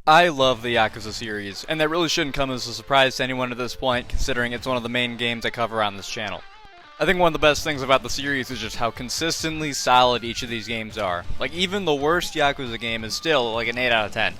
I love the Yakuza series, and that really shouldn't come as a surprise to anyone at this point, considering it's one of the main games I cover on this channel. I think one of the best things about the series is just how consistently solid each of these games are. Like, even the worst Yakuza game is still like an 8 out of 10.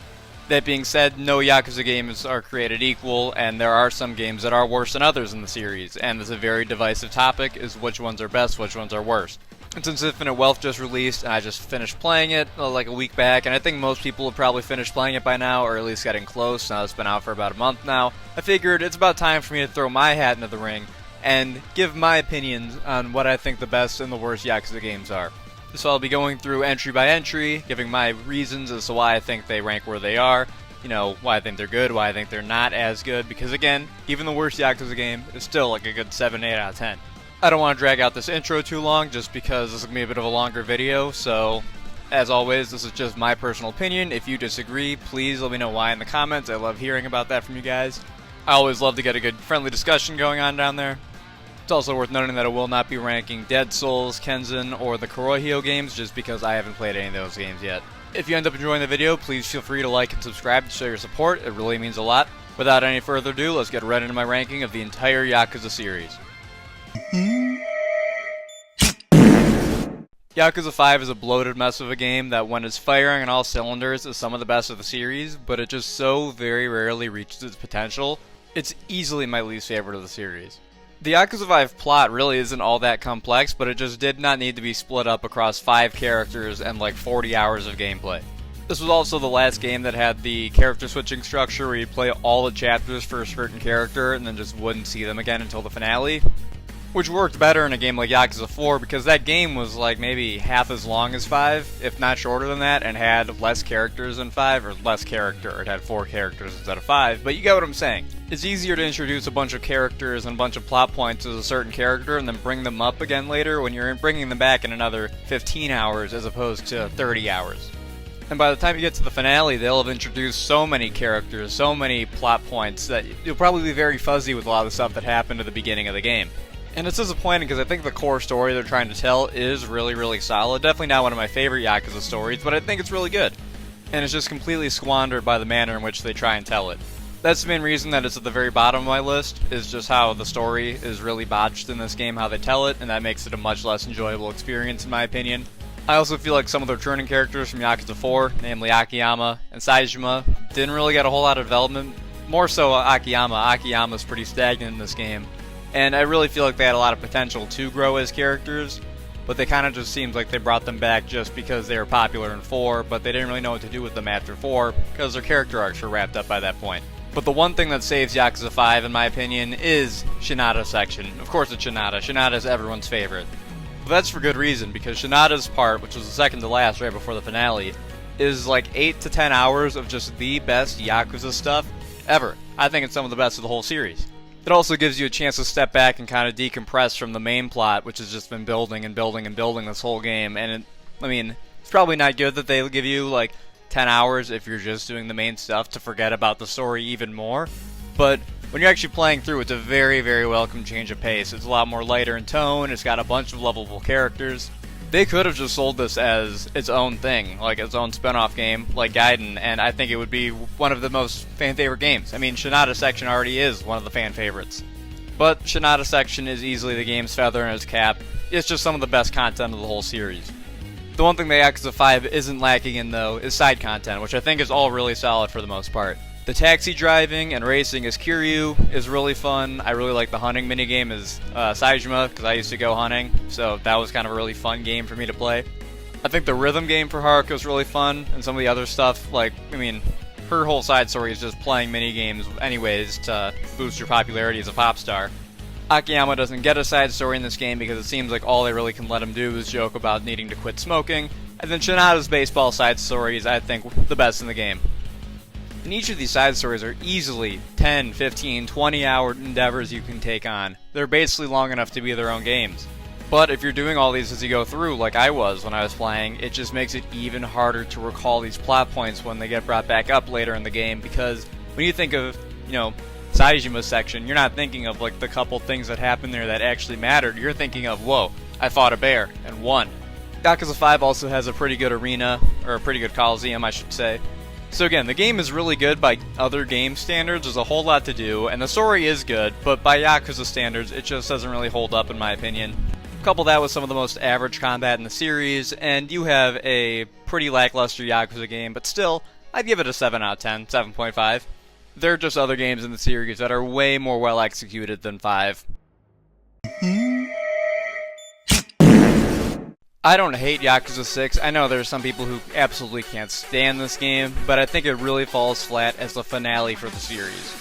That being said, no Yakuza games are created equal, and there are some games that are worse than others in the series, and it's a very divisive topic, is which ones are best, which ones are worst. And since Infinite Wealth just released, and I just finished playing it like a week back, and I think most people have probably finished playing it by now, or at least getting close. Now it's been out for about a month now. I figured it's about time for me to throw my hat into the ring and give my opinions on what I think the best and the worst Yakuza games are. So I'll be going through entry by entry, giving my reasons as to why I think they rank where they are, you know, why I think they're good, why I think they're not as good, because again, even the worst Yakuza game is still like a good 7, 8 out of 10. I don't want to drag out this intro too long, just because this is going to be a bit of a longer video, so as always, this is just my personal opinion. If you disagree, please let me know why in the comments. I love hearing about that from you guys. I always love to get a good friendly discussion going on down there. It's also worth noting that I will not be ranking Dead Souls, Kenzan, or the Kurohyo games, just because I haven't played any of those games yet. If you end up enjoying the video, please feel free to like and subscribe to show your support. It really means a lot. Without any further ado, let's get right into my ranking of the entire Yakuza series. Yakuza 5 is a bloated mess of a game that, when it's firing on all cylinders, is some of the best of the series, but it just so very rarely reaches its potential. It's easily my least favorite of the series. The Yakuza 5 plot really isn't all that complex, but it just did not need to be split up across 5 characters and like 40 hours of gameplay. This was also the last game that had the character switching structure where you play all the chapters for a certain character and then just wouldn't see them again until the finale. Which worked better in a game like Yakuza 4 because that game was like maybe half as long as 5, if not shorter than that, and had less characters than 5, or less character. It had 4 characters instead of 5, but you get what I'm saying. It's easier to introduce a bunch of characters and a bunch of plot points as a certain character and then bring them up again later when you're bringing them back in another 15 hours as opposed to 30 hours. And by the time you get to the finale, they'll have introduced so many characters, so many plot points, that you'll probably be very fuzzy with a lot of the stuff that happened at the beginning of the game. And it's disappointing because I think the core story they're trying to tell is really solid. Definitely not one of my favorite Yakuza stories, but I think it's really good. And it's just completely squandered by the manner in which they try and tell it. That's the main reason that it's at the very bottom of my list, is just how the story is really botched in this game, how they tell it, and that makes it a much less enjoyable experience in my opinion. I also feel like some of the returning characters from Yakuza 4, namely Akiyama and Saejima, didn't really get a whole lot of development. More so Akiyama. Akiyama's pretty stagnant in this game. And I really feel like they had a lot of potential to grow as characters, but they kind of just seems like they brought them back just because they were popular in 4, but they didn't really know what to do with them after 4, because their character arcs were wrapped up by that point. But the one thing that saves Yakuza 5, in my opinion, is Shinada's section. Of course it's Shinada. Shinada is everyone's favorite. But that's for good reason, because Shinada's part, which was the second to last right before the finale, is like 8 to 10 hours of just the best Yakuza stuff ever. I think it's some of the best of the whole series. It also gives you a chance to step back and kind of decompress from the main plot, which has just been building and building and building this whole game. And it's probably not good that they give you like 10 hours if you're just doing the main stuff to forget about the story even more. But when you're actually playing through, it's a very welcome change of pace. It's a lot more lighter in tone. It's got a bunch of lovable characters. They could have just sold this as its own thing, like its own spin-off game, like Gaiden, and I think it would be one of the most fan-favorite games. I mean, Shinada's section already is one of the fan favorites. But Shinada's section is easily the game's feather in its cap. It's just some of the best content of the whole series. The one thing that Yakuza 5 isn't lacking in, though, is side content, which I think is all really solid for the most part. The taxi driving and racing as Kiryu is really fun. I really like the hunting minigame as Saejima, because I used to go hunting, so that was kind of a really fun game for me to play. I think the rhythm game for Haruka is really fun, and some of the other stuff, like, her whole side story is just playing minigames anyways to boost your popularity as a pop star. Akiyama doesn't get a side story in this game because it seems like all they really can let him do is joke about needing to quit smoking, and then Shinada's baseball side story is, I think, the best in the game. And each of these side stories are easily 10, 15, 20 hour endeavors you can take on. They're basically long enough to be their own games. But if you're doing all these as you go through, like I was when I was playing, it just makes it even harder to recall these plot points when they get brought back up later in the game, because when you think of, Saejima's section, you're not thinking of like the couple things that happened there that actually mattered. You're thinking of, whoa, I fought a bear and won. Yakuza 5 also has a pretty good arena, or a pretty good coliseum I should say. So again, the game is really good by other game standards, there's a whole lot to do, and the story is good, but by Yakuza standards, it just doesn't really hold up in my opinion. Couple that with some of the most average combat in the series, and you have a pretty lackluster Yakuza game, but still, I'd give it a 7 out of 10, 7.5. There are just other games in the series that are way more well executed than 5. I don't hate Yakuza 6. I know there are some people who absolutely can't stand this game, but I think it really falls flat as the finale for the series.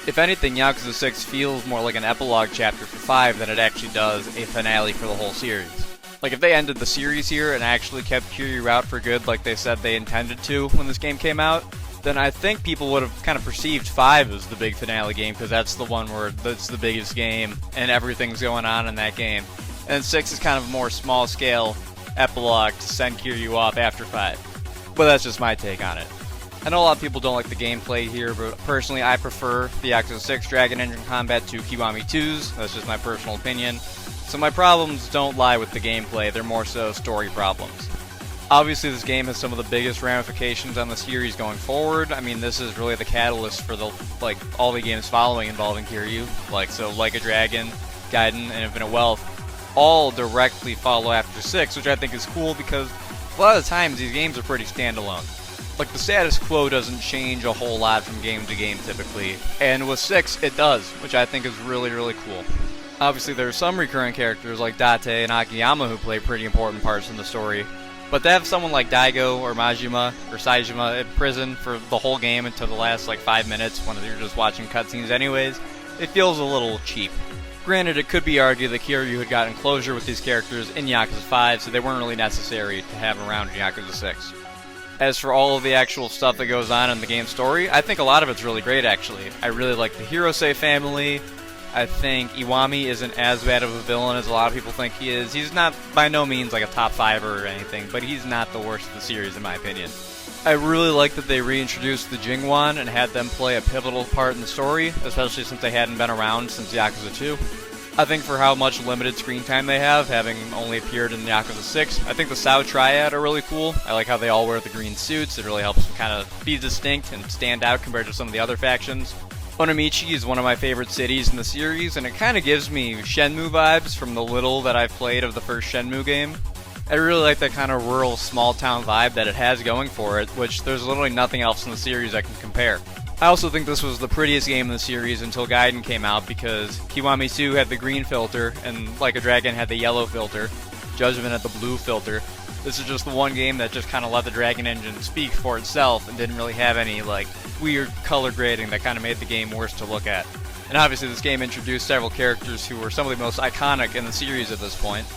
If anything, Yakuza 6 feels more like an epilogue chapter for 5 than it actually does a finale for the whole series. Like, if they ended the series here and actually kept Kiryu out for good like they said they intended to when this game came out, then I think people would have kind of perceived 5 as the big finale game, because that's the one where that's the biggest game and everything's going on in that game. And 6 is kind of a more small-scale epilogue to send Kiryu off after 5. But that's just my take on it. I know a lot of people don't like the gameplay here, but personally I prefer the Yakuza 6 Dragon Engine combat to Kiwami 2's. That's just my personal opinion. So my problems don't lie with the gameplay, they're more so story problems. Obviously this game has some of the biggest ramifications on the series going forward. I mean, this is really the catalyst for all the games following involving Kiryu. Like a Dragon, Gaiden, and Infinite Wealth all directly follow after 6, which I think is cool because a lot of times these games are pretty standalone. Like, the status quo doesn't change a whole lot from game to game typically, and with 6 it does, which I think is really, really cool. Obviously there are some recurring characters like Date and Akiyama who play pretty important parts in the story, but to have someone like Daigo or Majima or Saejima in prison for the whole game until the last 5 minutes when you're just watching cutscenes anyways, it feels a little cheap. Granted, it could be argued that Kiryu had gotten closure with these characters in Yakuza 5, so they weren't really necessary to have around in Yakuza 6. As for all of the actual stuff that goes on in the game's story, I think a lot of it's really great actually. I really like the Hirose family. I think Iwami isn't as bad of a villain as a lot of people think he is. He's not by no means like a top 5er or anything, but he's not the worst of the series in my opinion. I really like that they reintroduced the Jingwan and had them play a pivotal part in the story, especially since they hadn't been around since Yakuza 2. I think for how much limited screen time they have, having only appeared in Yakuza 6, I think the Sao Triad are really cool. I like how they all wear the green suits. It really helps them kind of be distinct and stand out compared to some of the other factions. Onomichi is one of my favorite cities in the series, and it kind of gives me Shenmue vibes from the little that I've played of the first Shenmue game. I really like that kind of rural, small-town vibe that it has going for it, which there's literally nothing else in the series that can compare. I also think this was the prettiest game in the series until Gaiden came out, because Kiwami 2 had the green filter, and Like a Dragon had the yellow filter, Judgement had the blue filter. This is just the one game that just kind of let the Dragon Engine speak for itself and didn't really have any weird color grading that kind of made the game worse to look at. And obviously this game introduced several characters who were some of the most iconic in the series at this point.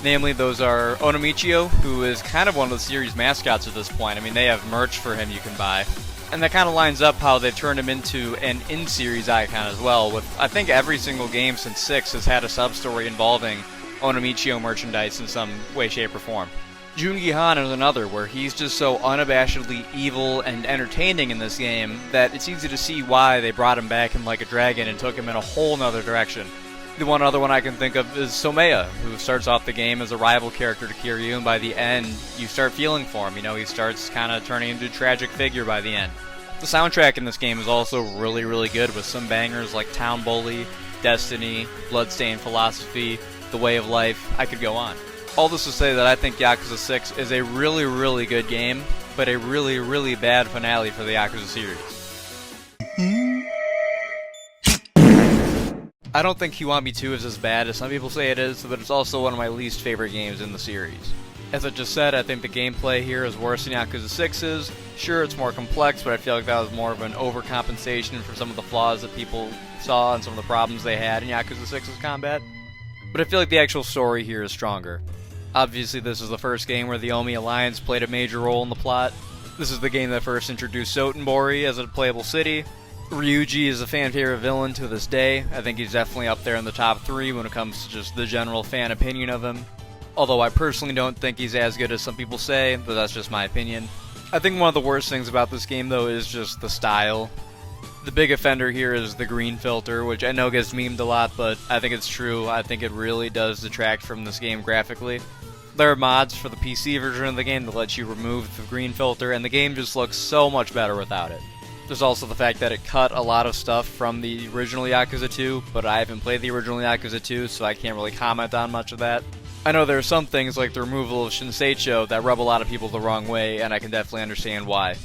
Namely, those are Onomichio, who is kind of one of the series mascots at this point. I mean, they have merch for him you can buy. And that kind of lines up how they've turned him into an in-series icon as well, with I think every single game since 6 has had a sub-story involving Onomichio merchandise in some way, shape, or form. Jungi Han is another, where he's just so unabashedly evil and entertaining in this game that it's easy to see why they brought him back in Like a Dragon and took him in a whole nother direction. The one other one I can think of is Somea, who starts off the game as a rival character to Kiryu, and by the end, you start feeling for him. You know, he starts kind of turning into a tragic figure by the end. The soundtrack in this game is also really, really good, with some bangers like Town Bully, Destiny, Bloodstained Philosophy, The Way of Life. I could go on. All this to say that I think Yakuza 6 is a really, really good game, but a really, really bad finale for the Yakuza series. I don't think Kiwami 2 is as bad as some people say it is, but it's also one of my least favorite games in the series. As I just said, I think the gameplay here is worse than Yakuza 6's. Sure, it's more complex, but I feel like that was more of an overcompensation for some of the flaws that people saw and some of the problems they had in Yakuza 6's combat. But I feel like the actual story here is stronger. Obviously, this is the first game where the Omi Alliance played a major role in the plot. This is the game that first introduced Sotenbori as a playable city. Ryuji is a fan-favorite villain to this day. I think he's definitely up there in the top 3 when it comes to just the general fan opinion of him. Although I personally don't think he's as good as some people say, but that's just my opinion. I think one of the worst things about this game, though, is just the style. The big offender here is the green filter, which I know gets memed a lot, but I think it's true. I think it really does detract from this game graphically. There are mods for the PC version of the game that let you remove the green filter, and the game just looks so much better without it. There's also the fact that it cut a lot of stuff from the original Yakuza 2, but I haven't played the original Yakuza 2, so I can't really comment on much of that. I know there are some things like the removal of Shinseicho that rub a lot of people the wrong way, and I can definitely understand why.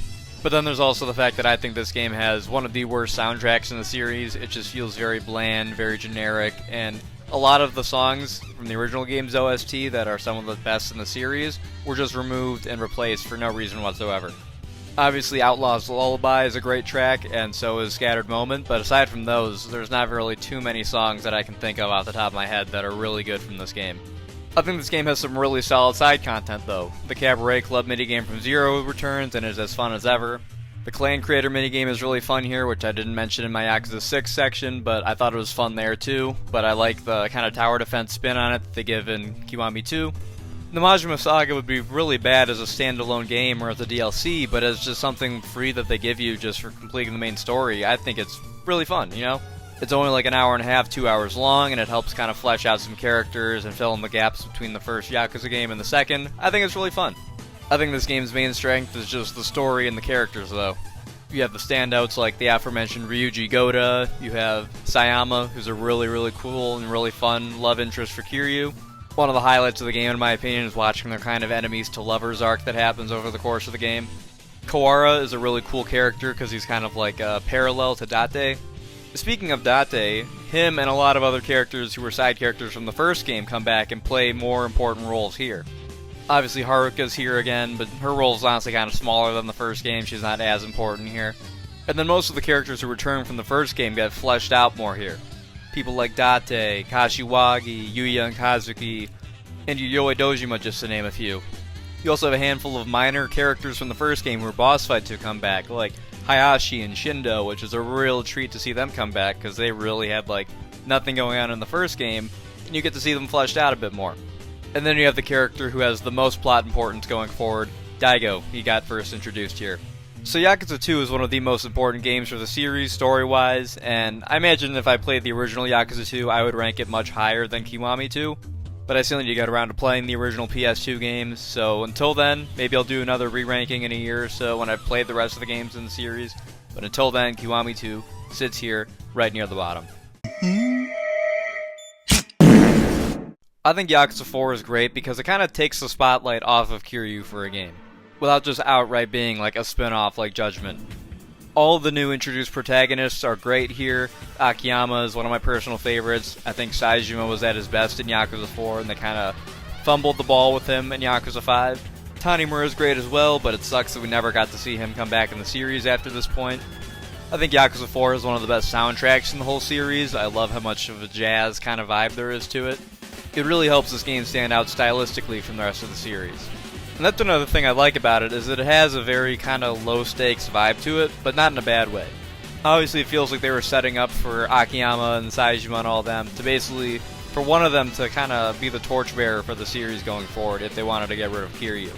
But then there's also the fact that I think this game has one of the worst soundtracks in the series. It just feels very bland, very generic, and a lot of the songs from the original game's OST that are some of the best in the series were just removed and replaced for no reason whatsoever. Obviously, Outlaw's Lullaby is a great track, and so is Scattered Moment, but aside from those, there's not really too many songs that I can think of off the top of my head that are really good from this game. I think this game has some really solid side content though. The Cabaret Club minigame from Zero returns and is as fun as ever. The Clan Creator minigame is really fun here, which I didn't mention in my Yakuza 6 section, but I thought it was fun there too. But I like the kind of tower defense spin on it that they give in Kiwami 2. The Majima Saga would be really bad as a standalone game or as a DLC, but as just something free that they give you just for completing the main story, I think it's really fun, you know? It's only like an hour and a half, 2 hours long, and it helps kind of flesh out some characters and fill in the gaps between the first Yakuza game and the second. I think it's really fun. I think this game's main strength is just the story and the characters, though. You have the standouts like the aforementioned Ryuji Goda, you have Sayama, who's a really cool and really fun love interest for Kiryu. One of the highlights of the game, in my opinion, is watching their kind of enemies to lovers arc that happens over the course of the game. Kawara is a really cool character because he's kind of like a parallel to Date. Speaking of Date, him and a lot of other characters who were side characters from the first game come back and play more important roles here. Obviously Haruka's here again, but her role is honestly kind of smaller than the first game, she's not as important here. And then most of the characters who returned from the first game get fleshed out more here. People like Date, Kashiwagi, Yuya and Kazuki, and Yayoi Dojima, just to name a few. You also have a handful of minor characters from the first game who were boss fights who come back, like Hayashi and Shindo, which is a real treat to see them come back, because they really had like nothing going on in the first game, and you get to see them fleshed out a bit more. And then you have the character who has the most plot importance going forward, Daigo. He got first introduced here. So Yakuza 2 is one of the most important games for the series, story-wise, and I imagine if I played the original Yakuza 2, I would rank it much higher than Kiwami 2. But I still need to get around to playing the original PS2 games, so until then, maybe I'll do another re-ranking in a year or so when I've played the rest of the games in the series. But until then, Kiwami 2 sits here, right near the bottom. I think Yakuza 4 is great because it kind of takes the spotlight off of Kiryu for a game, without just outright being like a spin-off like Judgment. All the new introduced protagonists are great here. Akiyama is one of my personal favorites. I think Saejima was at his best in Yakuza 4, and they kind of fumbled the ball with him in Yakuza 5. Tanimura is great as well, but it sucks that we never got to see him come back in the series after this point. I think Yakuza 4 is one of the best soundtracks in the whole series. I love how much of a jazz kind of vibe there is to it. It really helps this game stand out stylistically from the rest of the series. And that's another thing I like about it, is that it has a very kind of low-stakes vibe to it, but not in a bad way. Obviously, it feels like they were setting up for Akiyama and Saejima and all them to basically, for one of them to kind of be the torchbearer for the series going forward if they wanted to get rid of Kiryu.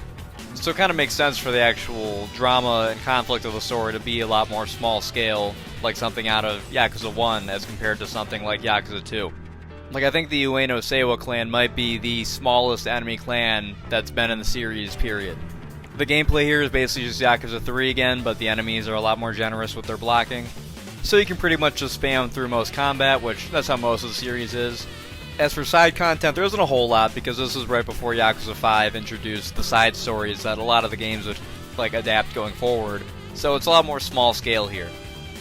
So it kind of makes sense for the actual drama and conflict of the story to be a lot more small-scale, like something out of Yakuza 1 as compared to something like Yakuza 2. Like, I think the Ueno Seiwa clan might be the smallest enemy clan that's been in the series, period. The gameplay here is basically just Yakuza 3 again, but the enemies are a lot more generous with their blocking. So you can pretty much just spam through most combat, which that's how most of the series is. As for side content, there isn't a whole lot, because this is right before Yakuza 5 introduced the side stories that a lot of the games would like adapt going forward, so it's a lot more small scale here.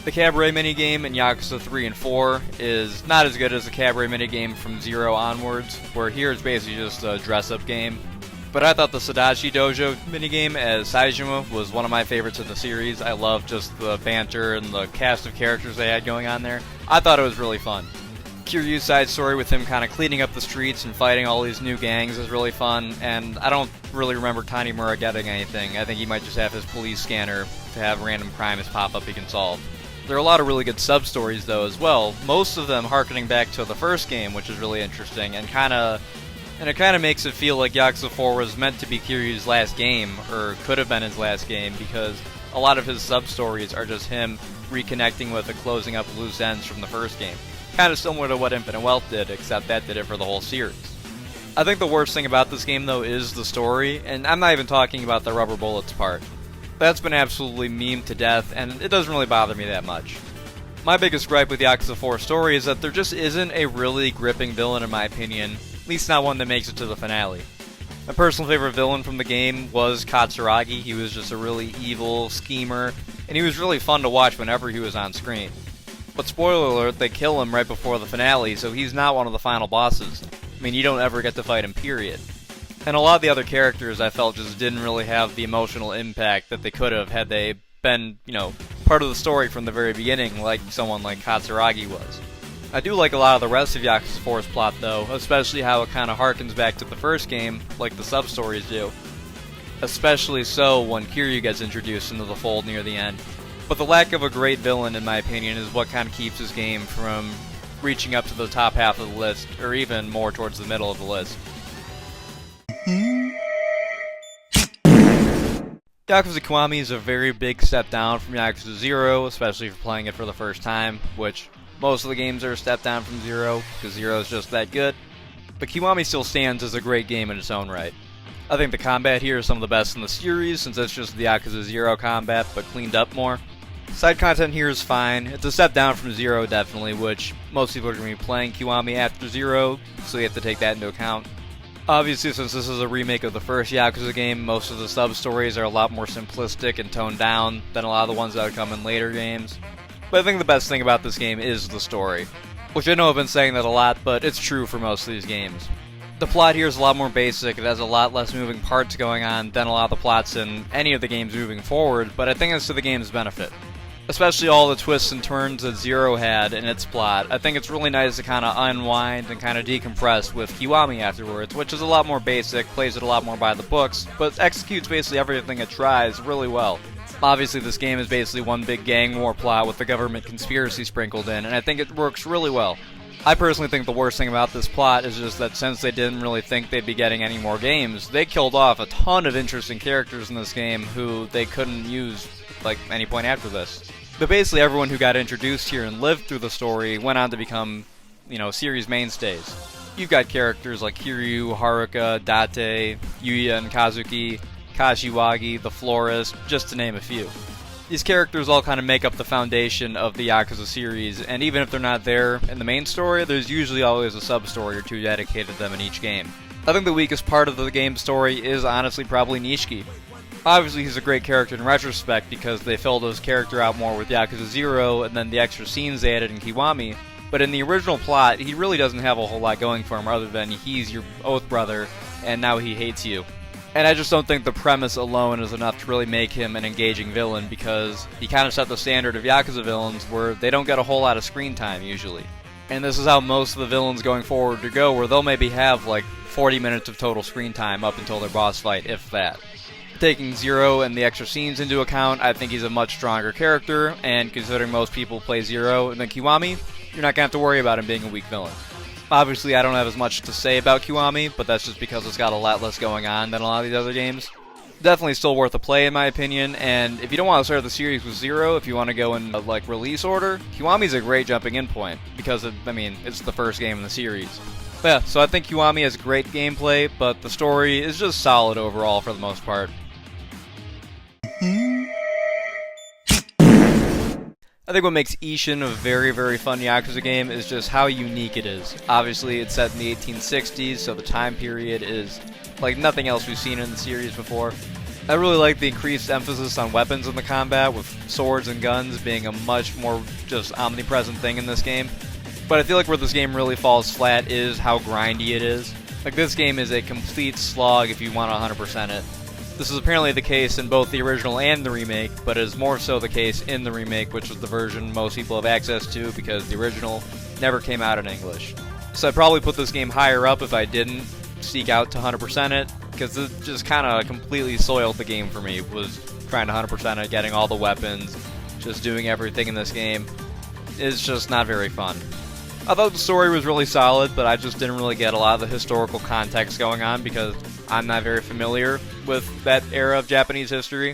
The Cabaret minigame in Yakuza 3 and 4 is not as good as the Cabaret minigame from 0 onwards, where here it's basically just a dress-up game. But I thought the Sadachi Dojo minigame as Saejima was one of my favorites of the series. I loved just the banter and the cast of characters they had going on there. I thought it was really fun. Kiryu's side story with him kind of cleaning up the streets and fighting all these new gangs is really fun, and I don't really remember Tanimura getting anything. I think he might just have his police scanner to have random crimes pop up he can solve. There are a lot of really good sub-stories though as well, most of them harkening back to the first game, which is really interesting, and it kind of makes it feel like Yakuza 4 was meant to be Kiryu's last game, or could have been his last game, because a lot of his sub-stories are just him reconnecting with and closing up loose ends from the first game. Kind of similar to what Infinite Wealth did, except that did it for the whole series. I think the worst thing about this game though is the story, and I'm not even talking about the rubber bullets part. That's been absolutely memed to death, and it doesn't really bother me that much. My biggest gripe with the Yakuza 4 story is that there just isn't a really gripping villain in my opinion, at least not one that makes it to the finale. My personal favorite villain from the game was Katsuragi. He was just a really evil schemer, and he was really fun to watch whenever he was on screen. But spoiler alert, they kill him right before the finale, so he's not one of the final bosses. I mean, you don't ever get to fight him, period. And a lot of the other characters I felt just didn't really have the emotional impact that they could have had they been, part of the story from the very beginning, like someone like Katsuragi was. I do like a lot of the rest of Yakuza 4's plot though, especially how it kind of harkens back to the first game, like the sub-stories do. Especially so when Kiryu gets introduced into the fold near the end. But the lack of a great villain, in my opinion, is what kind of keeps this game from reaching up to the top half of the list, or even more towards the middle of the list. Yakuza Kiwami is a very big step down from Yakuza 0, especially for playing it for the first time, which most of the games are a step down from 0, because 0 is just that good. But Kiwami still stands as a great game in its own right. I think the combat here is some of the best in the series, since it's just the Yakuza 0 combat, but cleaned up more. Side content here is fine. It's a step down from 0 definitely, which most people are going to be playing Kiwami after 0, so you have to take that into account. Obviously, since this is a remake of the first Yakuza game, most of the sub-stories are a lot more simplistic and toned down than a lot of the ones that would come in later games. But I think the best thing about this game is the story. Which I know I've been saying that a lot, but it's true for most of these games. The plot here is a lot more basic, it has a lot less moving parts going on than a lot of the plots in any of the games moving forward, but I think it's to the game's benefit. Especially all the twists and turns that 0 had in its plot. I think it's really nice to kind of unwind and kind of decompress with Kiwami afterwards, which is a lot more basic, plays it a lot more by the books, but executes basically everything it tries really well. Obviously this game is basically one big gang war plot with the government conspiracy sprinkled in, and I think it works really well. I personally think the worst thing about this plot is just that since they didn't really think they'd be getting any more games, they killed off a ton of interesting characters in this game who they couldn't use like any point after this. But basically everyone who got introduced here and lived through the story went on to become, series mainstays. You've got characters like Kiryu, Haruka, Date, Yuya and Kazuki, Kashiwagi, the Florist, just to name a few. These characters all kind of make up the foundation of the Yakuza series, and even if they're not there in the main story, there's usually always a sub-story or two dedicated to them in each game. I think the weakest part of the game's story is honestly probably Nishiki. Obviously he's a great character in retrospect because they filled his character out more with Yakuza 0 and then the extra scenes they added in Kiwami, but in the original plot he really doesn't have a whole lot going for him other than he's your oath brother and now he hates you. And I just don't think the premise alone is enough to really make him an engaging villain because he kind of set the standard of Yakuza villains where they don't get a whole lot of screen time usually. And this is how most of the villains going forward to go, where they'll maybe have like 40 minutes of total screen time up until their boss fight, if that. Taking 0 and the extra scenes into account, I think he's a much stronger character, and considering most people play 0 and then Kiwami, you're not going to have to worry about him being a weak villain. Obviously, I don't have as much to say about Kiwami, but that's just because it's got a lot less going on than a lot of these other games. Definitely still worth a play in my opinion, and if you don't want to start the series with 0, if you want to go in release order, Kiwami's a great jumping in point, because it's the first game in the series. But yeah, so I think Kiwami has great gameplay, but the story is just solid overall for the most part. I think what makes Ishin a very, very fun Yakuza game is just how unique it is. Obviously, it's set in the 1860s, so the time period is like nothing else we've seen in the series before. I really like the increased emphasis on weapons in the combat, with swords and guns being a much more just omnipresent thing in this game. But I feel like where this game really falls flat is how grindy it is. Like, this game is a complete slog if you want to 100% it. This is apparently the case in both the original and the remake, but is more so the case in the remake, which is the version most people have access to because the original never came out in English. So I'd probably put this game higher up if I didn't seek out to 100% it, because it just kind of completely soiled the game for me, was trying to 100% it, getting all the weapons, just doing everything in this game. It's just not very fun. I thought the story was really solid, but I just didn't really get a lot of the historical context going on because I'm not very familiar with that era of Japanese history.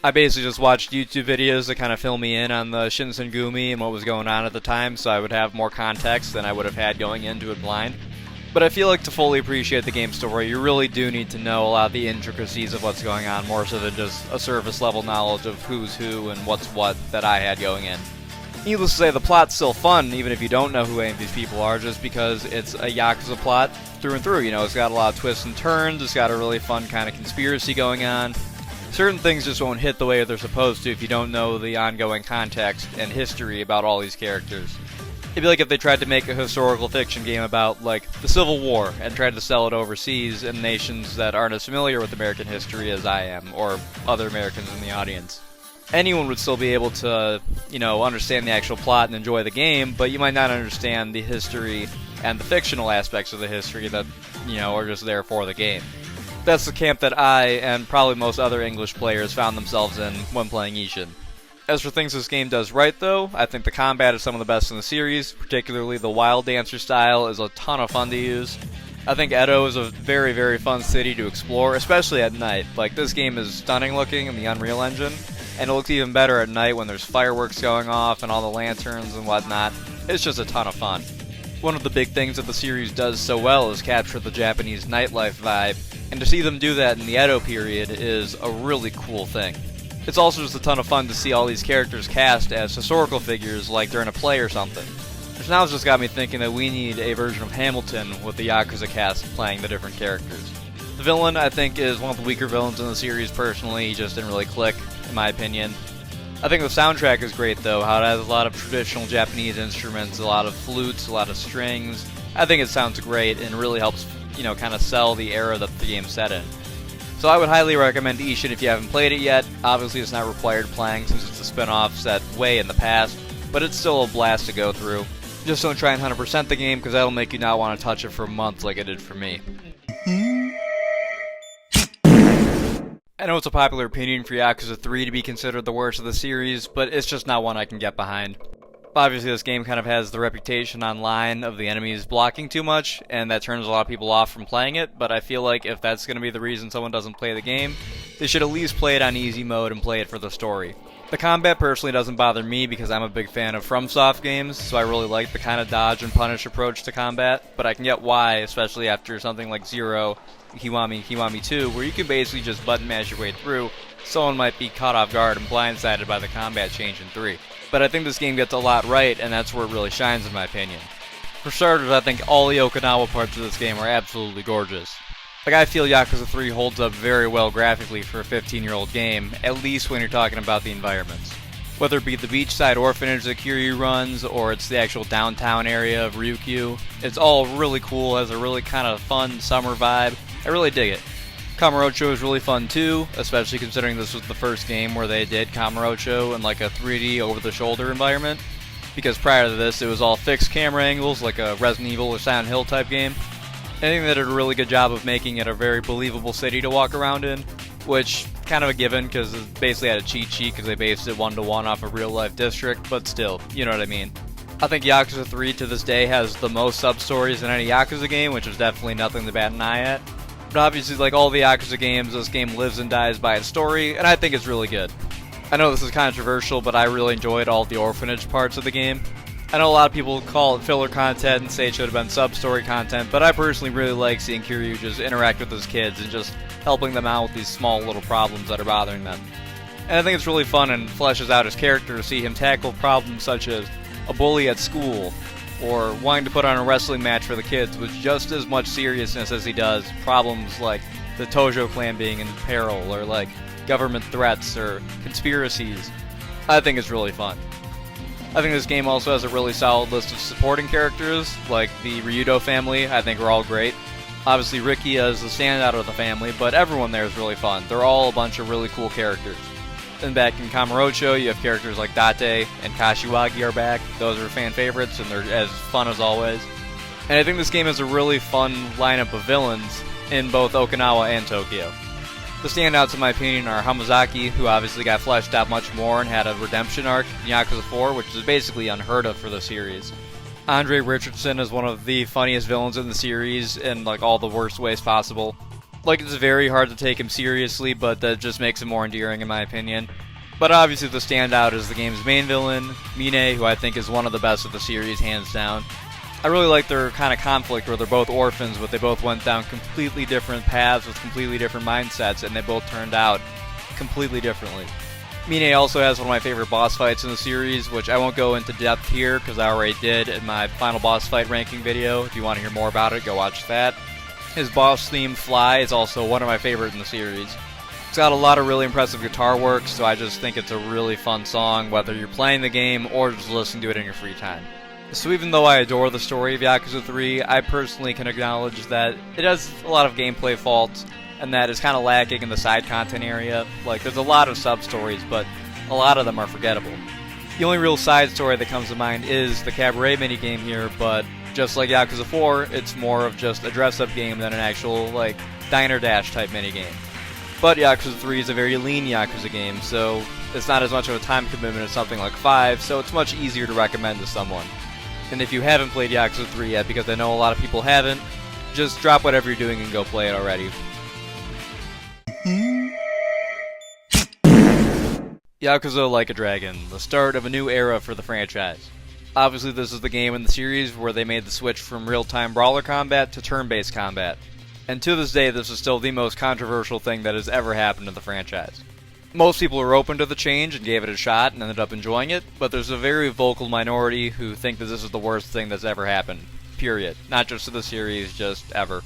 I basically just watched YouTube videos that kind of fill me in on the Shinsengumi and what was going on at the time, so I would have more context than I would have had going into it blind. But I feel like to fully appreciate the game's story, you really do need to know a lot of the intricacies of what's going on, more so than just a surface level knowledge of who's who and what's what that I had going in. Needless to say, the plot's still fun, even if you don't know who any of these people are, just because it's a Yakuza plot through and through. You know, it's got a lot of twists and turns, it's got a really fun kind of conspiracy going on. Certain things just won't hit the way they're supposed to if you don't know the ongoing context and history about all these characters. It'd be like if they tried to make a historical fiction game about, like, the Civil War and tried to sell it overseas in nations that aren't as familiar with American history as I am, or other Americans in the audience. Anyone would still be able to, you know, understand the actual plot and enjoy the game, but you might not understand the history and the fictional aspects of the history that, you know, are just there for the game. That's the camp that I, and probably most other English players, found themselves in when playing Ishin. As for things this game does right, though, I think the combat is some of the best in the series, particularly the Wild Dancer style is a ton of fun to use. I think Edo is a very, very fun city to explore, especially at night. Like, this game is stunning looking in the Unreal Engine, and it looks even better at night when there's fireworks going off and all the lanterns and whatnot. It's just a ton of fun. One of the big things that the series does so well is capture the Japanese nightlife vibe, and to see them do that in the Edo period is a really cool thing. It's also just a ton of fun to see all these characters cast as historical figures like they're in a play or something. Which now has just got me thinking that we need a version of Hamilton with the Yakuza cast playing the different characters. The villain, I think, is one of the weaker villains in the series personally. He just didn't really click, in my opinion. I think the soundtrack is great though, how it has a lot of traditional Japanese instruments, a lot of flutes, a lot of strings. I think it sounds great and really helps, you know, kind of sell the era that the game's set in. So I would highly recommend Ishin if you haven't played it yet. Obviously it's not required playing since it's a spin-off set way in the past, but it's still a blast to go through. Just don't try and 100% the game, because that'll make you not want to touch it for months like it did for me. I know it's a popular opinion for Yakuza 3 to be considered the worst of the series, but it's just not one I can get behind. Obviously this game kind of has the reputation online of the enemies blocking too much, and that turns a lot of people off from playing it, but I feel like if that's going to be the reason someone doesn't play the game, they should at least play it on easy mode and play it for the story. The combat personally doesn't bother me because I'm a big fan of FromSoft games, so I really like the kind of dodge and punish approach to combat, but I can get why, especially after something like Zero, Kiwami 2, where you can basically just button mash your way through, someone might be caught off guard and blindsided by the combat change in 3. But I think this game gets a lot right, and that's where it really shines in my opinion. For starters, I think all the Okinawa parts of this game are absolutely gorgeous. Like, I feel Yakuza 3 holds up very well graphically for a 15-year-old game, at least when you're talking about the environments. Whether it be the beachside orphanage that Kiryu runs, or it's the actual downtown area of Ryukyu, it's all really cool, has a really kind of fun summer vibe. I really dig it. Kamurocho is really fun too, especially considering this was the first game where they did Kamurocho in like a 3D over-the-shoulder environment. Because prior to this, it was all fixed camera angles, like a Resident Evil or Silent Hill type game. I think they did a really good job of making it a very believable city to walk around in, which kind of a given because it basically had a cheat sheet because they based it one-to-one off a real-life district, but still, you know what I mean. I think Yakuza 3 to this day has the most sub-stories in any Yakuza game, which is definitely nothing to bat an eye at. But obviously, like all the Yakuza games, this game lives and dies by its story, and I think it's really good. I know this is controversial, but I really enjoyed all the orphanage parts of the game. I know a lot of people call it filler content and say it should have been sub-story content, but I personally really like seeing Kiryu just interact with his kids and just helping them out with these small little problems that are bothering them. And I think it's really fun and fleshes out his character to see him tackle problems such as a bully at school, or wanting to put on a wrestling match for the kids with just as much seriousness as he does problems like the Tojo clan being in peril, or like government threats or conspiracies. I think it's really fun. I think this game also has a really solid list of supporting characters, like the Ryudo family. I think are all great. Obviously Rikia is the standout of the family, but everyone there is really fun. They're all a bunch of really cool characters. Then back in Kamurocho, you have characters like Date and Kashiwagi are back. Those are fan favorites, and they're as fun as always. And I think this game has a really fun lineup of villains in both Okinawa and Tokyo. The standouts, in my opinion, are Hamazaki, who obviously got fleshed out much more and had a redemption arc in Yakuza 4, which is basically unheard of for the series. Andre Richardson is one of the funniest villains in the series in like all the worst ways possible. Like, it's very hard to take him seriously, but that just makes him more endearing in my opinion. But obviously the standout is the game's main villain, Mine, who I think is one of the best of the series, hands down. I really like their kind of conflict where they're both orphans, but they both went down completely different paths with completely different mindsets, and they both turned out completely differently. Mine also has one of my favorite boss fights in the series, which I won't go into depth here because I already did in my final boss fight ranking video. If you want to hear more about it, go watch that. His boss theme, Fly, is also one of my favorites in the series. It's got a lot of really impressive guitar work, so I just think it's a really fun song, whether you're playing the game or just listening to it in your free time. So even though I adore the story of Yakuza 3, I personally can acknowledge that it has a lot of gameplay faults, and that is kind of lacking in the side content area. Like, there's a lot of sub-stories, but a lot of them are forgettable. The only real side story that comes to mind is the cabaret minigame here, but just like Yakuza 4, it's more of just a dress-up game than an actual, like, Diner Dash type minigame. But Yakuza 3 is a very lean Yakuza game, so it's not as much of a time commitment as something like 5, so it's much easier to recommend to someone. And if you haven't played Yakuza 3 yet, because I know a lot of people haven't, just drop whatever you're doing and go play it already. Yakuza Like a Dragon, the start of a new era for the franchise. Obviously this is the game in the series where they made the switch from real-time brawler combat to turn-based combat. And to this day this is still the most controversial thing that has ever happened in the franchise. Most people are open to the change and gave it a shot and ended up enjoying it, but there's a very vocal minority who think that this is the worst thing that's ever happened. Period. Not just to the series, just ever.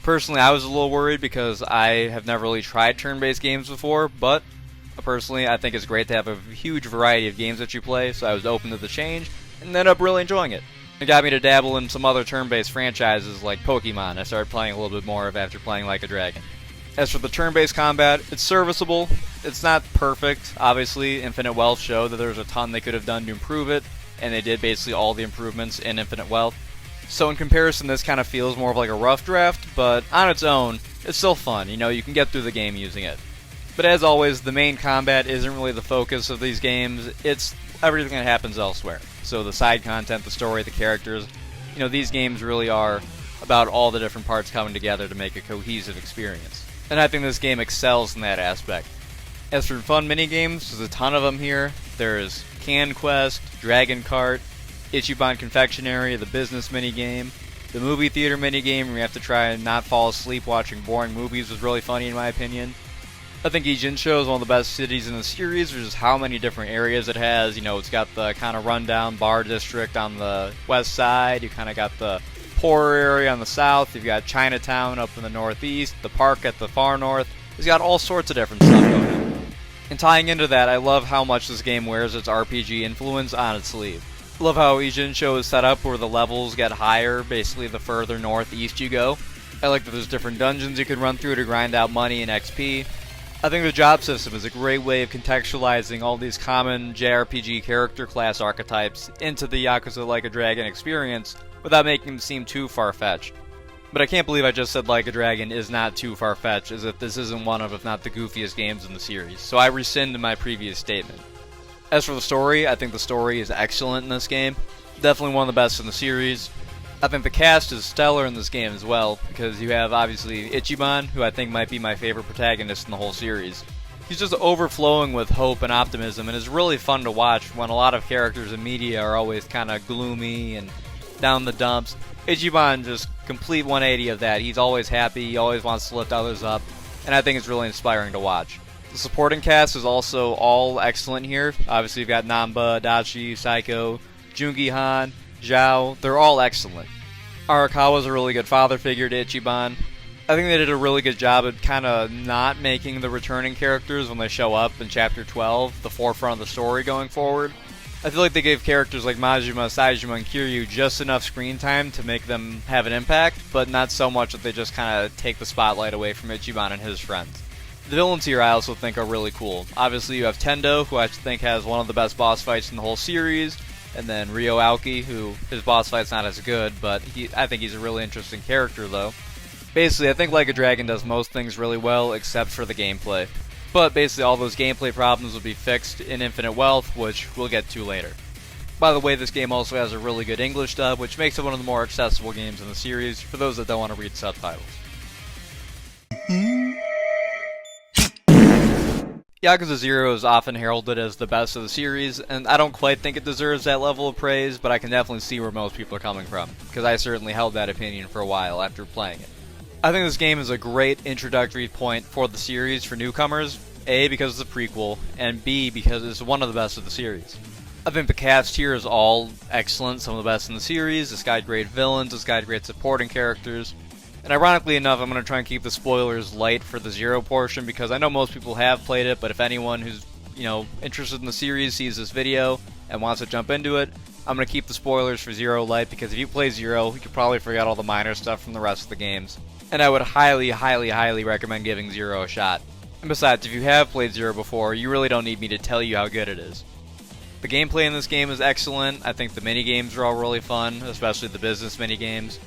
Personally, I was a little worried because I have never really tried turn-based games before, but personally, I think it's great to have a huge variety of games that you play, so I was open to the change, and ended up really enjoying it. It got me to dabble in some other turn-based franchises like Pokemon. I started playing a little bit more of after playing Like a Dragon. As for the turn-based combat, it's serviceable. It's not perfect. Obviously, Infinite Wealth showed that there's a ton they could have done to improve it, and they did basically all the improvements in Infinite Wealth. So in comparison, this kind of feels more of like a rough draft, but on its own, it's still fun. You know, you can get through the game using it. But as always, the main combat isn't really the focus of these games, it's everything that happens elsewhere. So the side content, the story, the characters, you know, these games really are about all the different parts coming together to make a cohesive experience. And I think this game excels in that aspect. As for fun minigames, there's a ton of them here. There's Can Quest, Dragon Kart, Ichiban Confectionery, the business minigame, the movie theater minigame where you have to try and not fall asleep watching boring movies was really funny in my opinion. I think Ishin is one of the best cities in the series, which is how many different areas it has. You know, it's got the kind of rundown bar district on the west side, you kind of got the poorer area on the south, you've got Chinatown up in the northeast, the park at the far north. It's got all sorts of different stuff going on. And tying into that, I love how much this game wears its RPG influence on its sleeve. I love how Ishin is set up where the levels get higher, basically the further northeast you go. I like that there's different dungeons you can run through to grind out money and XP. I think the job system is a great way of contextualizing all these common JRPG character class archetypes into the Yakuza Like a Dragon experience without making them seem too far-fetched. But I can't believe I just said Like a Dragon is not too far-fetched, as if this isn't one of, if not the goofiest games in the series, so I rescind my previous statement. As for the story, I think the story is excellent in this game. Definitely one of the best in the series. I think the cast is stellar in this game as well, because you have obviously Ichiban, who I think might be my favorite protagonist in the whole series. He's just overflowing with hope and optimism, and it's really fun to watch when a lot of characters in media are always kind of gloomy and down the dumps. Ichiban just complete 180 of that. He's always happy, he always wants to lift others up, and I think it's really inspiring to watch. The supporting cast is also all excellent here. Obviously you've got Namba, Adachi, Saiko, Jungi Han, Zhao, they're all excellent. Arakawa's a really good father figure to Ichiban. I think they did a really good job at kind of not making the returning characters when they show up in Chapter 12 the forefront of the story going forward. I feel like they gave characters like Majima, Saejima, and Kiryu just enough screen time to make them have an impact, but not so much that they just kind of take the spotlight away from Ichiban and his friends. The villains here I also think are really cool. Obviously you have Tendo, who I think has one of the best boss fights in the whole series, and then Ryo Aoki, who his boss fight's not as good, but I think he's a really interesting character though. Basically, I think Like a Dragon does most things really well except for the gameplay. But basically all those gameplay problems will be fixed in Infinite Wealth, which we'll get to later. By the way, this game also has a really good English dub, which makes it one of the more accessible games in the series for those that don't want to read subtitles. Yakuza 0 is often heralded as the best of the series, and I don't quite think it deserves that level of praise, but I can definitely see where most people are coming from, because I certainly held that opinion for a while after playing it. I think this game is a great introductory point for the series for newcomers, A, because it's a prequel, and B, because it's one of the best of the series. I think the cast here is all excellent, some of the best in the series. It's got great villains, it's got great supporting characters. And ironically enough, I'm going to try and keep the spoilers light for the 0 portion because I know most people have played it, but if anyone who's, interested in the series sees this video and wants to jump into it, I'm going to keep the spoilers for 0 light because if you play 0, you could probably forget all the minor stuff from the rest of the games. And I would highly, highly, highly recommend giving 0 a shot. And besides, if you have played 0 before, you really don't need me to tell you how good it is. The gameplay in this game is excellent. I think the minigames are all really fun, especially the business minigames.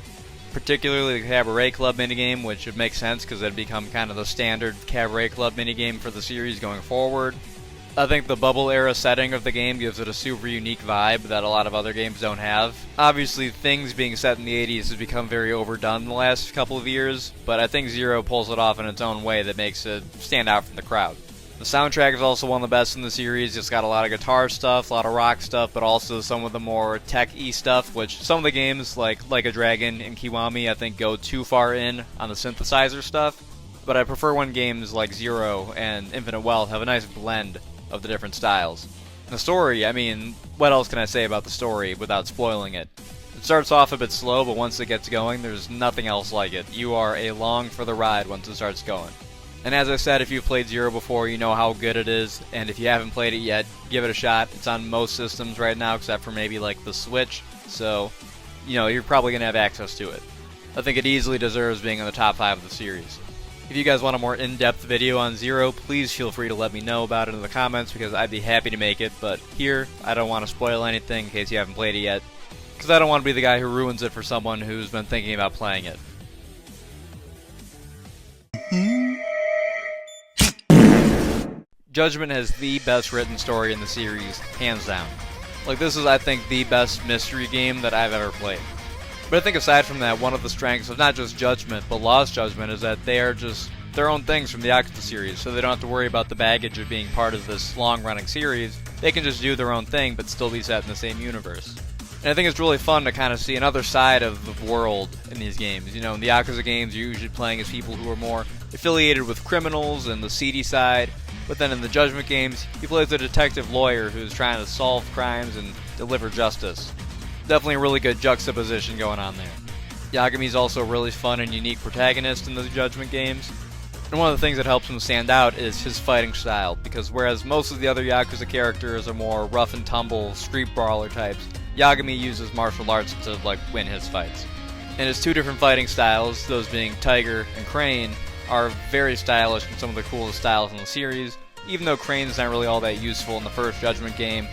Particularly the Cabaret Club minigame, which would make sense because it'd become kind of the standard Cabaret Club minigame for the series going forward. I think the bubble era setting of the game gives it a super unique vibe that a lot of other games don't have. Obviously, things being set in the 80s has become very overdone in the last couple of years, but I think 0 pulls it off in its own way that makes it stand out from the crowd. The soundtrack is also one of the best in the series. It's got a lot of guitar stuff, a lot of rock stuff, but also some of the more tech-y stuff, which some of the games, like a Dragon and Kiwami, I think go too far in on the synthesizer stuff. But I prefer when games like 0 and Infinite Wealth have a nice blend of the different styles. The story, what else can I say about the story without spoiling it? It starts off a bit slow, but once it gets going, there's nothing else like it. You are along for the ride once it starts going. And as I said, if you've played 0 before, you know how good it is, and if you haven't played it yet, give it a shot. It's on most systems right now, except for maybe like the Switch, so, you're probably going to have access to it. I think it easily deserves being in the top 5 of the series. If you guys want a more in-depth video on 0, please feel free to let me know about it in the comments, because I'd be happy to make it, but here, I don't want to spoil anything in case you haven't played it yet, because I don't want to be the guy who ruins it for someone who's been thinking about playing it. Judgment has the best written story in the series, hands down. This is, I think, the best mystery game that I've ever played. But I think aside from that, one of the strengths of not just Judgment, but Lost Judgment is that they are just their own things from the Yakuza series, so they don't have to worry about the baggage of being part of this long-running series. They can just do their own thing, but still be set in the same universe. And I think it's really fun to kind of see another side of the world in these games. In the Yakuza games, you're usually playing as people who are more affiliated with criminals and the seedy side. But then in the Judgment games, he plays a detective lawyer who's trying to solve crimes and deliver justice. Definitely a really good juxtaposition going on there. Yagami's also a really fun and unique protagonist in the Judgment games. And one of the things that helps him stand out is his fighting style, because whereas most of the other Yakuza characters are more rough and tumble, street brawler types, Yagami uses martial arts to win his fights. And his 2 different fighting styles, those being Tiger and Crane, are very stylish and some of the coolest styles in the series, even though Crane's not really all that useful in the first Judgment game.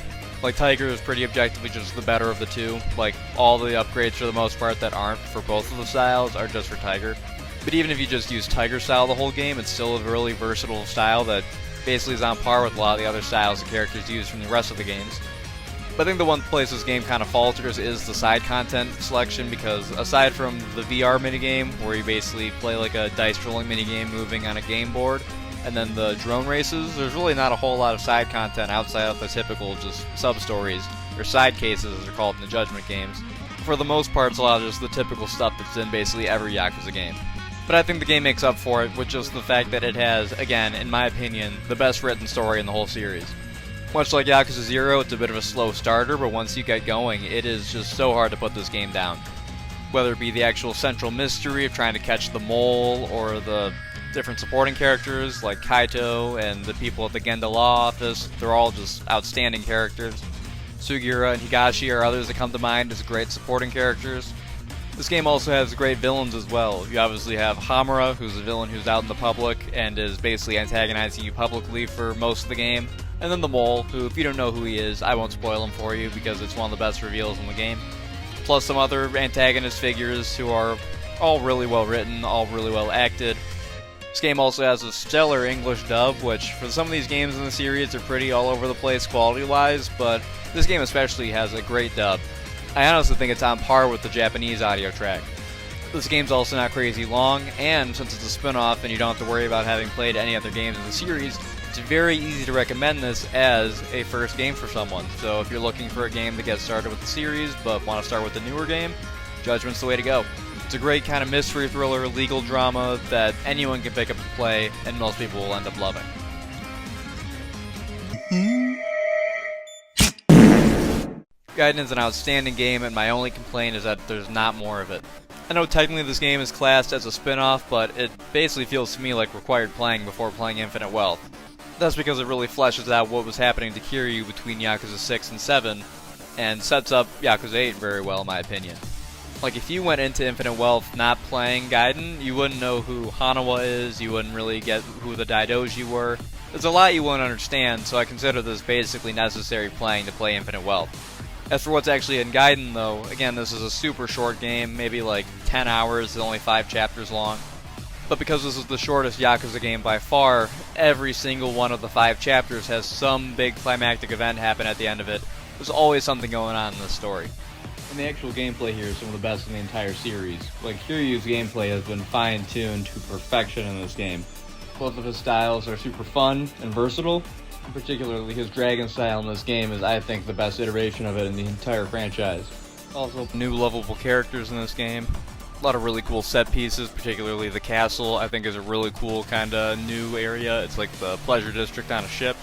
Tiger is pretty objectively just the better of the 2. All the upgrades for the most part that aren't for both of the styles are just for Tiger. But even if you just use Tiger style the whole game, it's still a really versatile style that basically is on par with a lot of the other styles the characters use from the rest of the games. But I think the one place this game kind of falters is the side content selection, because aside from the VR minigame, where you basically play a dice rolling minigame moving on a game board, and then the drone races, there's really not a whole lot of side content outside of the typical just sub-stories, or side cases as they're called in the Judgment games. For the most part, it's a lot of just the typical stuff that's in basically every Yakuza game. But I think the game makes up for it with just the fact that it has, again, in my opinion, the best written story in the whole series. Much like Yakuza 0, it's a bit of a slow starter, but once you get going, it is just so hard to put this game down. Whether it be the actual central mystery of trying to catch the mole, or the different supporting characters like Kaito and the people at the Genda Law Office, they're all just outstanding characters. Sugiura and Higashi are others that come to mind as great supporting characters. This game also has great villains as well. You obviously have Hamura, who's a villain who's out in the public and is basically antagonizing you publicly for most of the game. And then the Mole, who, if you don't know who he is, I won't spoil him for you because it's one of the best reveals in the game. Plus some other antagonist figures who are all really well written, all really well acted. This game also has a stellar English dub, which for some of these games in the series are pretty all over the place quality-wise, but this game especially has a great dub. I honestly think it's on par with the Japanese audio track. This game's also not crazy long, and since it's a spin-off and you don't have to worry about having played any other games in the series, it's very easy to recommend this as a first game for someone. So if you're looking for a game to get started with the series but want to start with the newer game, Judgment's the way to go. It's a great kind of mystery thriller, legal drama that anyone can pick up and play, and most people will end up loving. Gaiden is an outstanding game, and my only complaint is that there's not more of it. I know technically this game is classed as a spin-off, but it basically feels to me like required playing before playing Infinite Wealth. That's because it really fleshes out what was happening to Kiryu between Yakuza 6 and 7, and sets up Yakuza 8 very well in my opinion. Like, if you went into Infinite Wealth not playing Gaiden, you wouldn't know who Hanawa is, you wouldn't really get who the Daidoji were. There's a lot you wouldn't understand, so I consider this basically necessary playing to play Infinite Wealth. As for what's actually in Gaiden, though, again, this is a super short game, maybe like 10 hours, only 5 chapters long. But because this is the shortest Yakuza game by far, every single one of the 5 chapters has some big climactic event happen at the end of it. There's always something going on in this story. And the actual gameplay here is some of the best in the entire series. Like, Kiryu's gameplay has been fine-tuned to perfection in this game. Both of his styles are super fun and versatile. Particularly his dragon style in this game is, I think, the best iteration of it in the entire franchise. Also, new lovable characters in this game. A lot of really cool set pieces, particularly the castle, I think is a really cool kind of new area. It's like the pleasure district on a ship.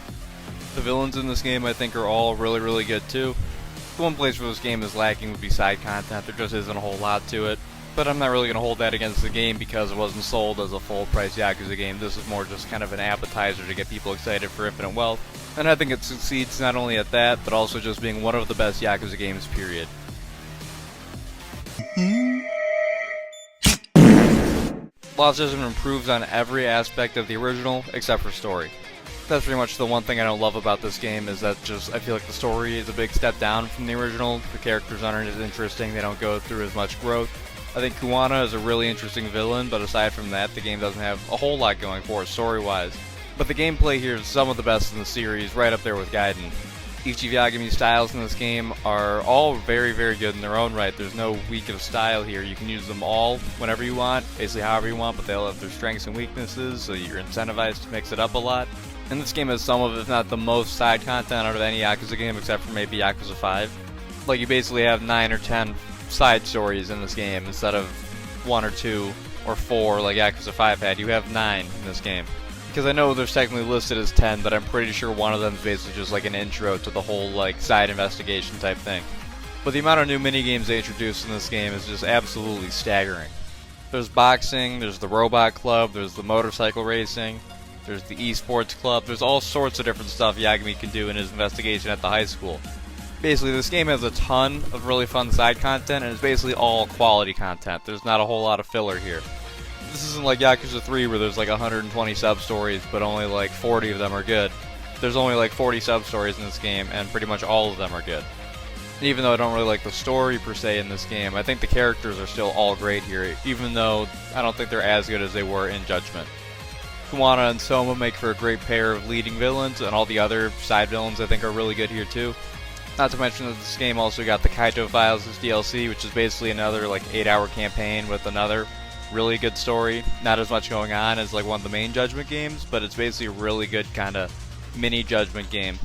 The villains in this game, I think, are all really, really good too. The one place where this game is lacking would be side content. There just isn't a whole lot to it. But I'm not really going to hold that against the game because it wasn't sold as a full-price Yakuza game. This is more just kind of an appetizer to get people excited for Infinite Wealth. And I think it succeeds not only at that, but also just being one of the best Yakuza games, period. Lost Judgment improves on every aspect of the original, except for story. That's pretty much the one thing I don't love about this game, is that I feel like the story is a big step down from the original. The characters aren't as interesting, they don't go through as much growth. I think Kuwana is a really interesting villain, but aside from that, the game doesn't have a whole lot going for it story-wise. But the gameplay here is some of the best in the series, right up there with Gaiden. Each of Yagami's styles in this game are all very, very good in their own right. There's no weak of style here. You can use them all whenever you want, basically however you want, but they all have their strengths and weaknesses, so you're incentivized to mix it up a lot. And this game has some of, if not the most, side content out of any Yakuza game, except for maybe Yakuza 5. Like, you basically have 9 or 10 side stories in this game instead of 1 or 2 or 4 like Yakuza 5 had. You have 9 in this game. Because I know there's technically listed as 10, but I'm pretty sure one of them is basically just like an intro to the whole like side investigation type thing. But the amount of new minigames they introduced in this game is just absolutely staggering. There's boxing, there's the robot club, there's the motorcycle racing, there's the esports club, there's all sorts of different stuff Yagami can do in his investigation at the high school. Basically, this game has a ton of really fun side content, and it's basically all quality content. There's not a whole lot of filler here. This isn't like Yakuza 3 where there's like 120 sub-stories, but only like 40 of them are good. There's only like 40 sub-stories in this game, and pretty much all of them are good. And even though I don't really like the story per se in this game, I think the characters are still all great here, even though I don't think they're as good as they were in Judgment. Kuwana and Soma make for a great pair of leading villains, and all the other side villains I think are really good here too. Not to mention that this game also got the Kaito Files as DLC, which is basically another like 8-hour campaign with another really good story. Not as much going on as like one of the main Judgment games, but it's basically a really good kind of mini Judgment game.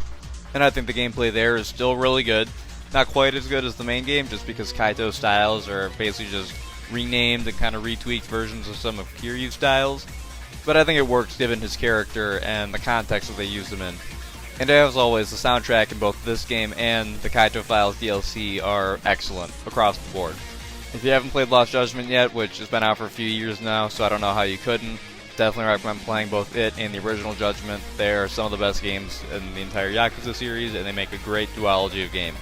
And I think the gameplay there is still really good. Not quite as good as the main game, just because Kaito's styles are basically just renamed and kind of retweaked versions of some of Kiryu's styles. But I think it works given his character and the context that they use him in. And as always, the soundtrack in both this game and the Kaito Files DLC are excellent across the board. If you haven't played Lost Judgment yet, which has been out for a few years now, so I don't know how you couldn't, definitely recommend playing both it and the original Judgment. They are some of the best games in the entire Yakuza series, and they make a great duology of games.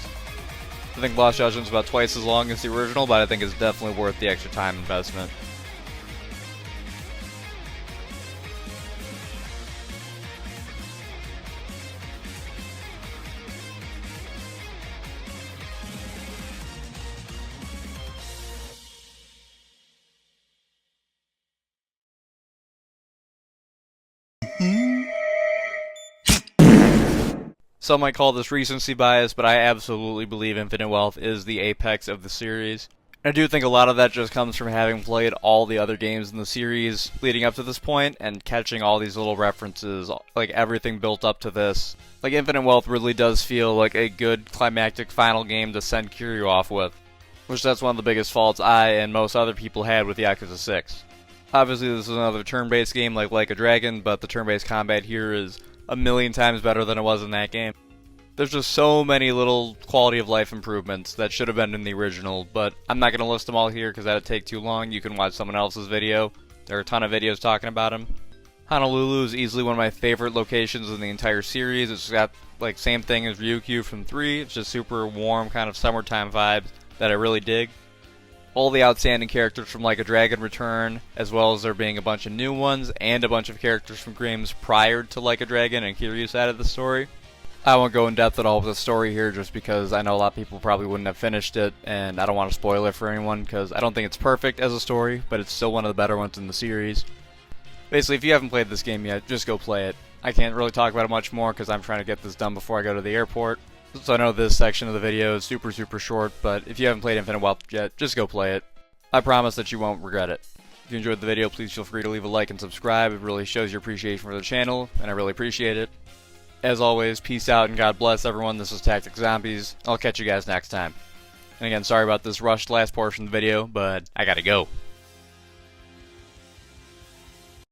I think Lost Judgment's about twice as long as the original, but I think it's definitely worth the extra time investment. Some might call this recency bias, but I absolutely believe Infinite Wealth is the apex of the series. I do think a lot of that just comes from having played all the other games in the series leading up to this point and catching all these little references, like everything built up to this. Like Infinite Wealth really does feel like a good climactic final game to send Kiryu off with, which that's one of the biggest faults I and most other people had with Yakuza 6. Obviously this is another turn-based game like a Dragon, but the turn-based combat here is a million times better than it was in that game. There's just so many little quality of life improvements that should have been in the original, but I'm not going to list them all here because that would take too long. You can watch someone else's video. There are a ton of videos talking about them. Honolulu is easily one of my favorite locations in the entire series. It's got like same thing as Ryukyu from 3. It's just super warm kind of summertime vibes that I really dig. All the outstanding characters from Like a Dragon return, as well as there being a bunch of new ones and a bunch of characters from games prior to Like a Dragon and Kiryu's side of the story. I won't go in depth at all with the story here just because I know a lot of people probably wouldn't have finished it, and I don't want to spoil it for anyone because I don't think it's perfect as a story, but it's still one of the better ones in the series. Basically, if you haven't played this game yet, just go play it. I can't really talk about it much more because I'm trying to get this done before I go to the airport. So I know this section of the video is super short, but if you haven't played Infinite Wealth yet, just go play it. I promise that you won't regret it. If you enjoyed the video, please feel free to leave a like and subscribe. It really shows your appreciation for the channel, and I really appreciate it. As always, peace out and God bless everyone. This is Tactic Zombies. I'll catch you guys next time. And again, sorry about this rushed last portion of the video, but I gotta go.